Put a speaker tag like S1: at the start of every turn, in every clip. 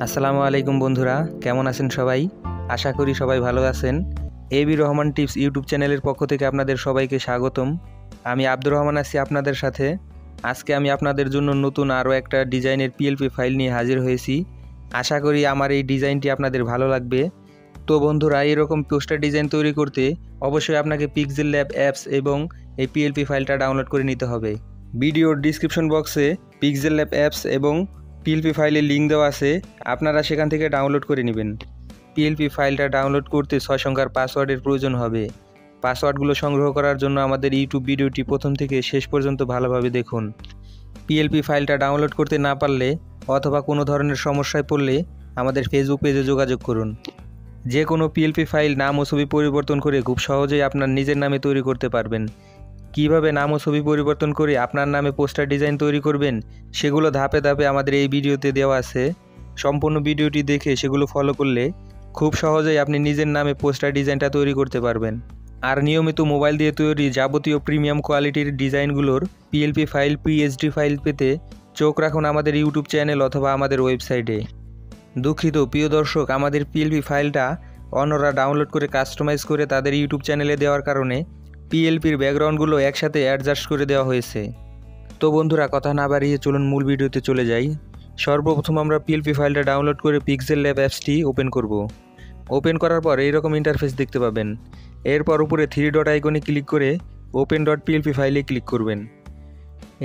S1: আসসালামু আলাইকুম বন্ধুরা, কেমন আছেন সবাই? আশা করি সবাই ভালো আছেন। এবি রহমান টিপস ইউটিউব চ্যানেলের পক্ষ থেকে আপনাদের সবাইকে স্বাগতম। আমি আব্দুর রহমান আছি আপনাদের সাথে। আজকে আমি আপনাদের জন্য নতুন আরও একটা ডিজাইনের পিএলপি ফাইল নিয়ে হাজির হয়েছি। আশা করি আমার এই ডিজাইনটি আপনাদের ভালো লাগবে। তো বন্ধুরা, এরকম পোস্টার ডিজাইন তৈরি করতে অবশ্যই আপনাকে পিক্সেলল্যাব অ্যাপস এবং এই পিএলপি ফাইলটা ডাউনলোড করে নিতে হবে। ভিডিওর ডিসক্রিপশন বক্সে পিক্সেলল্যাব অ্যাপস এবং পিএলপি ফাইলের লিঙ্ক দেওয়া আছে, আপনারা সেখান থেকে ডাউনলোড করে নেবেন। পিএলপি ফাইলটা ডাউনলোড করতে 6 সংখ্যার পাসওয়ার্ডের প্রয়োজন হবে। পাসওয়ার্ডগুলো সংগ্রহ করার জন্য আমাদের ইউটিউব ভিডিওটি প্রথম থেকে শেষ পর্যন্ত ভালোভাবে দেখুন। পিএলপি ফাইলটা ডাউনলোড করতে না পারলে অথবা কোনো ধরনের সমস্যায় পড়লে আমাদের ফেসবুক পেজে যোগাযোগ করুন। যে কোনো পিএলপি ফাইল নাম ও ছবি পরিবর্তন করে খুব সহজেই আপনার নিজের নামে তৈরি করতে পারবেন। কিভাবে নাম ও ছবি পরিবর্তন করে আপনার নামে পোস্টার ডিজাইন তৈরি করবেন সেগুলো ধাপে ধাপে আমাদের এই ভিডিওতে দেওয়া আছে। সম্পূর্ণ ভিডিওটি দেখে সেগুলো ফলো করলে খুব সহজেই আপনি নিজের নামে পোস্টার ডিজাইনটা তৈরি করতে পারবেন। আর নিয়মিত মোবাইল দিয়ে তৈরি যাবতীয় প্রিমিয়াম কোয়ালিটির ডিজাইনগুলোর পিএলপি ফাইল, পিএইচডি ফাইল পেতে চোখ রাখুন আমাদের ইউটিউব চ্যানেল অথবা আমাদের ওয়েবসাইটে। দুঃখিত প্রিয় দর্শক, আমাদের পিএলপি ফাইলটা অন্যরা ডাউনলোড করে কাস্টমাইজ করে তাদের ইউটিউব চ্যানেলে দেওয়ার কারণে পিএলপির ব্যাকগ্রাউন্ডগুলো একসাথে অ্যাডজাস্ট করে দেওয়া হয়েছে। তো বন্ধুরা, কথা না বাড়িয়ে চলুন মূল ভিডিওতে চলে যাই। সর্বপ্রথম আমরা পিএলপি ফাইলটা ডাউনলোড করে পিক্সেলল্যাব অ্যাপসটি ওপেন করব। ওপেন করার পর এইরকম ইন্টারফেস দেখতে পাবেন। এরপর উপরে 3 ডট আইকনে ক্লিক করে ওপেন ডট পিএলপি ফাইলে ক্লিক করবেন।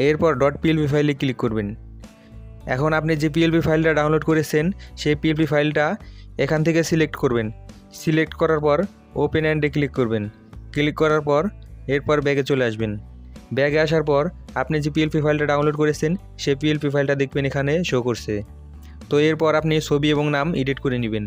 S1: এরপর ডট পিএলপি ফাইলে ক্লিক করবেন। এখন আপনি যে পিএলপি ফাইলটা ডাউনলোড করেছেন সেই পিএলপি ফাইলটা এখান থেকে সিলেক্ট করবেন। সিলেক্ট করার পর ওপেন অ্যান্ডে ক্লিক করবেন। ক্লিক করার পর এরপর ব্যাগে চলে আসবেন। ব্যাগে আসার পর আপনি যে পিএলপি ফাইলটা ডাউনলোড করেছেন সেই পিএলপি ফাইলটা দেখবেন এখানে শো করছে। তো এরপর আপনি ছবি এবং নাম এডিট করে নেবেন।